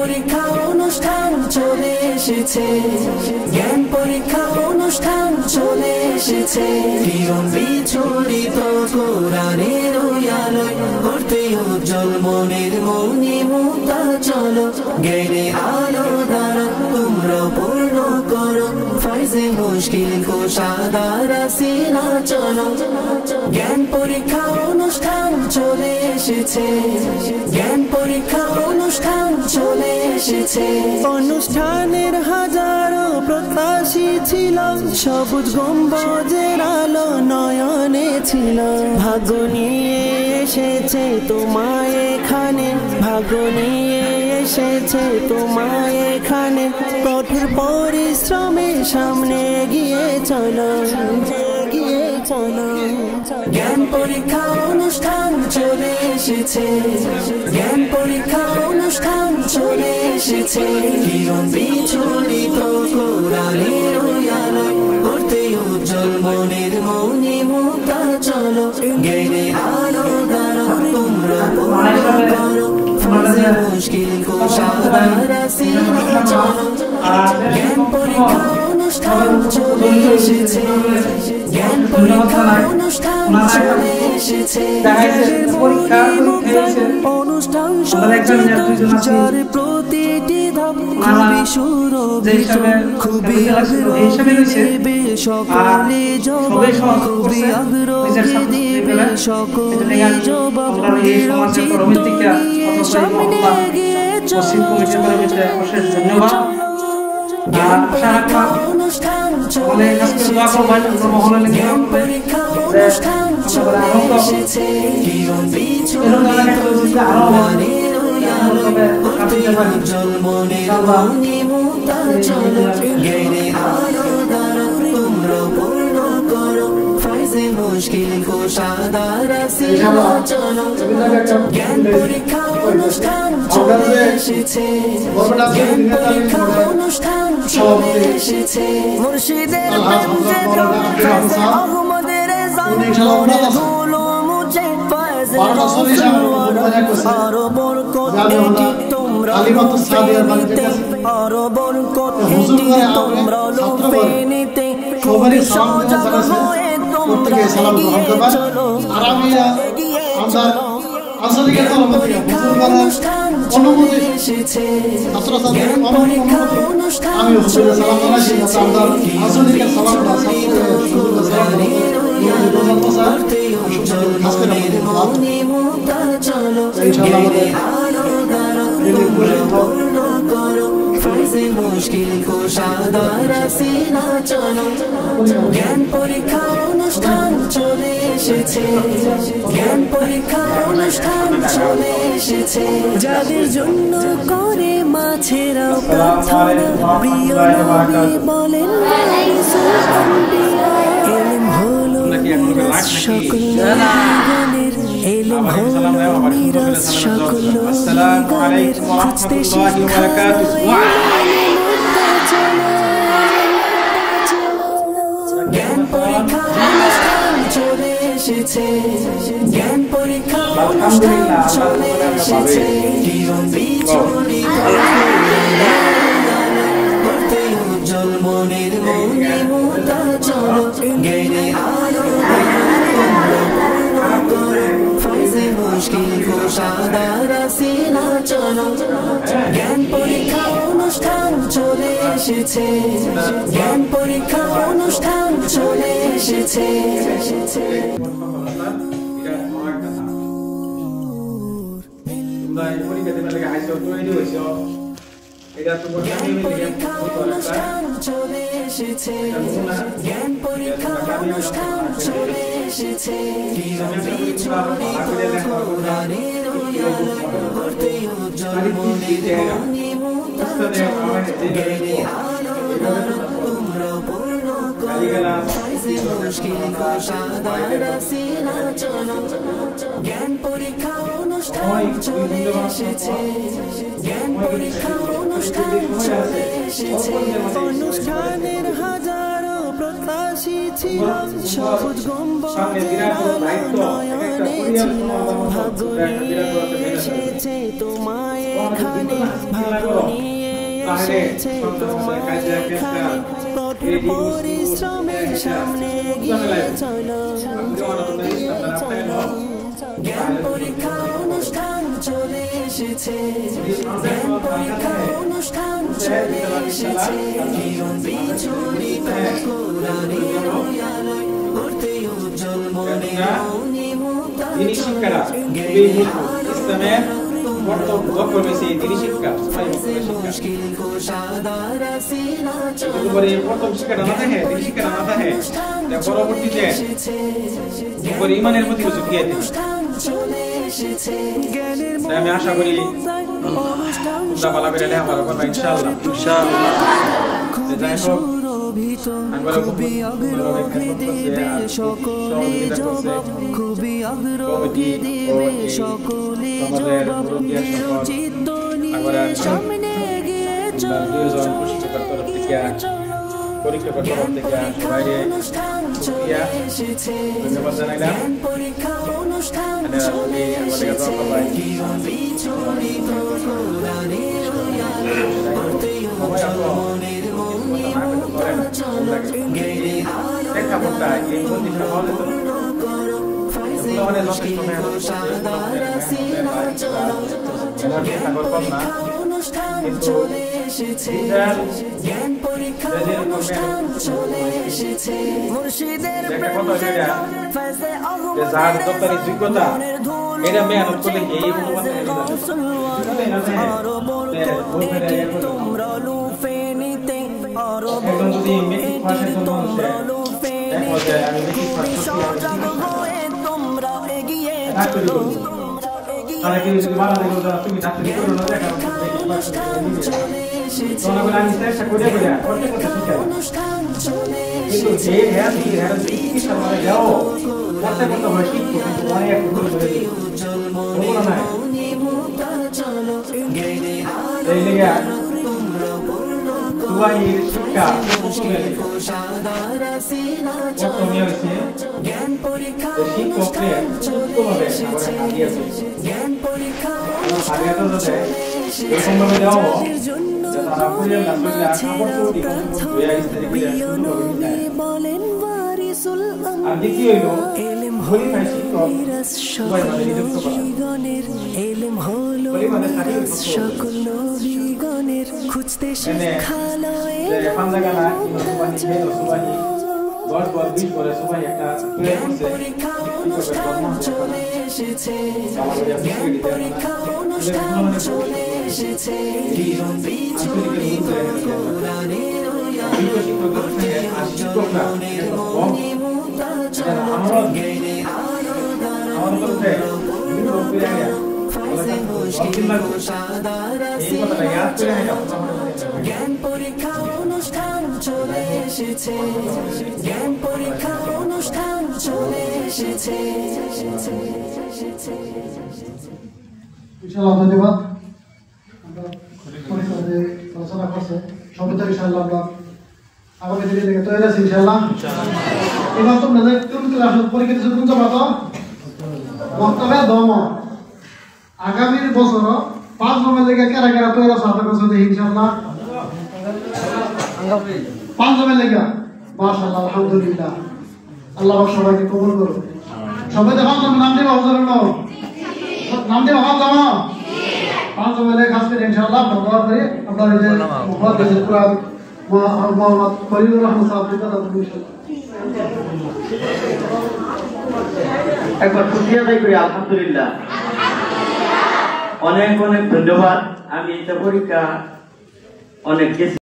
পরীক্ষা অনুষ্ঠান চলে এসেছে, জ্ঞান পরীক্ষা অনুষ্ঠান চলে এসেছে। কিরণ বিচলিত কোরআনের আলোয় করতে উজ্জ্বল মনের মণিমুক্তা চলো, জ্ঞানে আলো দ্বারা তোমরা পূর্ণ করো ফাইজে মুশকিল কুশাদারা সিনা চলো। জ্ঞান পরীক্ষা অনুষ্ঠান চলে এসেছে, জ্ঞান পরীক্ষা অনুষ্ঠান চলে এসেছে। অনুষ্ঠানের হাজারো প্রত্যাশী ছিল, সবুজ গম্বুজের আলো নয়নে ছিল। ভাগ্য নিয়ে এসেছে তোমায় এখানে, ভাগ্য নিয়ে এসেছে তোমায় এখানে। কঠোর পরিশ্রমে সামনে এগিয়ে চলো, এগিয়ে চলো। জ্ঞান পরীক্ষা অনুষ্ঠান চলে এসেছে, জ্ঞান পরীক্ষা অনুষ্ঠান চলে এসেছে। কিরণ বিচলিত কোরআনের আলোয় করতে উজ্জ্বল মনের মণিমুক্তা চলো, জ্ঞানে আলো দ্বারা তোমরা পূর্ণ করো ফাইজে মুশকিল কুশাদারা সিনা চলো। জ্ঞান পরীক্ষা অনুষ্ঠান চলে এসেছে, জ্ঞান পরীক্ষা অনুষ্ঠান চলে এসেছে। অনুষ্ঠান যার প্রতিটি ধাপ খুবই সুরভিত, খুবই আগ্রহী দেবে সকলে জবাব, খুবই আগ্রহী দেবে সকলে জবাব। চিত্ত নিয়ে সামনে এগিয়ে চলো, জ্ঞান পরীক্ষা অনুষ্ঠান চলে এসেছে, জ্ঞান পরীক্ষা অনুষ্ঠান চলে এসেছে। কিরণ বিচলিত কোরআনের আলোয় করতে উজ্জ্বল মনের মণিমুক্তা চলো, জ্ঞানে আলো দ্বারা তোমরা পূর্ণ করো ফাইজে মুশকিল কুশাদারা সিনা চলো। জ্ঞান পরীক্ষা অনুষ্ঠান চলে এসেছে, জ্ঞান পরীক্ষা অনুষ্ঠান চলে এসেছে। মুর্শিদের আহমদের ধুলো মুছে ফাইজে আরো বরকত এটি তোমরা লুফে নিতে, আরো বরকত এটি তোমরা লুফে নিতে। খুবই সজাগ হয়ে তোমরা এগিয়ে চলো, এগিয়ে চলো। অনুষ্ঠান চলে এসেছে, জ্ঞান পরীক্ষা অনুষ্ঠান চলে এসেছে। করতে উজ্জ্বল মনের মণিমুক্তা চলো, জ্ঞানে আলো দ্বারা তোমরা পূর্ণ করো ফাইজে মুশকিল কুশাদারা সিনা চলো। জ্ঞান পরীক্ষা অনুষ্ঠান চলে এসেছে, জ্ঞান পরীক্ষা অনুষ্ঠান চলে এসেছে। যাদের জন্য করে মাছেরা প্রার্থনা, প্রিয় নবী বলেন এলেম হলো মিরাজ সকল গানের, এলেম হলো মিরাজ সকল গানের। খুঁজতে শিখানো জ্ঞান পরীক্ষা অনুষ্ঠান চলে এসেছে, জ্ঞান পরীক্ষা অনুষ্ঠান চলে এসেছে। কিরণ বিচলিত করতে উজ্জ্বল মনের মণিমুক্তা চলো, জ্ঞানে আলো তোমরা পূর্ণ করো ফাইজে মুশকিল কুশাদারা সিনা চলো। জ্ঞান পরীক্ষা অনুষ্ঠান চলে এসেছে, জ্ঞান পরীক্ষা অনুষ্ঠান চলে এসেছে। জ্ঞান পরীক্ষা অনুষ্ঠান চলে এসেছে, জ্ঞান পরীক্ষা অনুষ্ঠান চলে এসেছে। কিরণ বিচলিত কোরআনের আলোয় করতে উজ্জ্বল মনের মণিমুক্তা চলো, জ্ঞানে আলো দ্বারা তোমরা পূর্ণ করো ফাইজে মুশকিল কুশাদারা সিনা চলো। জ্ঞান পরীক্ষা অনুষ্ঠান চলে এসেছে, জ্ঞান পরীক্ষা অনুষ্ঠান চলে এসেছে। অনুষ্ঠানের হাজারো প্রত্যাশী ছিলাম সবুজ গম্বুজের নয়নে ছিলাম ভাগ্য নিয়ে এসেছে তোমায় এখানে ভাগ্য নিয়ে এসেছে তোমায় এখানে কঠোর পরিশ্রমের সামনে গিয়ে চলো জ্ঞান পরীক্ষা অনুষ্ঠান চলে এসেছে জ্ঞান পরীক্ষা অনুষ্ঠান চলে এসেছে জীবন বিচলিত কোরআনের আলোয় করতে উজ্জ্বল মনে মণিমুক্তা শিক্ষারা ইসলামের ইমানের প্রতি আমি আশা করি খুবই আগ্রহী দেবে সকলে জবাব খুবই আগ্রহী দেবে সকলে জবাব চিত্ত নিয়ে সামনে গিয়ে চলো পরীক্ষা করতে বাইরে ধন্যবাদ জানাইলাম পরীক্ষা অনুষ্ঠান চলে এসেছে জ্ঞান পরীক্ষা অনুষ্ঠান চলে এসেছে মুর্শিদের যার দপ্তরি যোগ্যতা এটা মেহনত করলে এই তোমরা লুফে নিতে আরো সজাগ হয়ে তোমরা এগিয়ে চলো অনুষ্ঠান চলে এসেছে জ্ঞান পরীক্ষা অনুষ্ঠান চলে এসেছে জ্ঞান পরীক্ষা অনুষ্ঠান চলে এসেছে বলেন ওয়ারিসুল এলেম হলিগণের এলেম হলো সকল নবীগণের খুঁজতে শিখালো পরীক্ষা অনুষ্ঠান চলে এসেছে জ্ঞান পরীক্ষা অনুষ্ঠান চলে এসেছে জীবন বিচলিত কোরআনের মণিমুক্তা চলো জ্ঞানে আলো জ্ঞান পরীক্ষা অনুষ্ঠান চলে এসেছে জ্ঞান পরীক্ষা অনুষ্ঠান চলে এসেছে ধন্যবাদ আলোচনা করছে সমিত ইনশাআল্লাহ আমরা আগামী দিনে থেকে তৈরি আছি ইনশাআল্লাহ এবার তোমরা যে কোন ক্লাস পরীক্ষা দিছো কোন জমা তো বক্তব্য দম আগামী বছর 5 জমের লেগে কেরা কেরা তৈরি আছে আপনাদের কাছে ইনশাআল্লাহ 5 জমের লেগে মাশাআল্লাহ আলহামদুলিল্লাহ আল্লাহ সবাইকে কবুল করুন সবাই দেখো নাম দিবা হুজুরের নাম দিবা ভালো জানো 5 জমের লেগে খাস করে ইনশাআল্লাহ দোয়া করি আপনারা যে মুহাদ্দিস কুরআন মোহাম্মদ খলিলুর রহমান সাহেব একবার খুশিয়া যাই করি আলহামদুলিল্লাহ অনেক অনেক ধন্যবাদ আমি এটা পরীক্ষা অনেক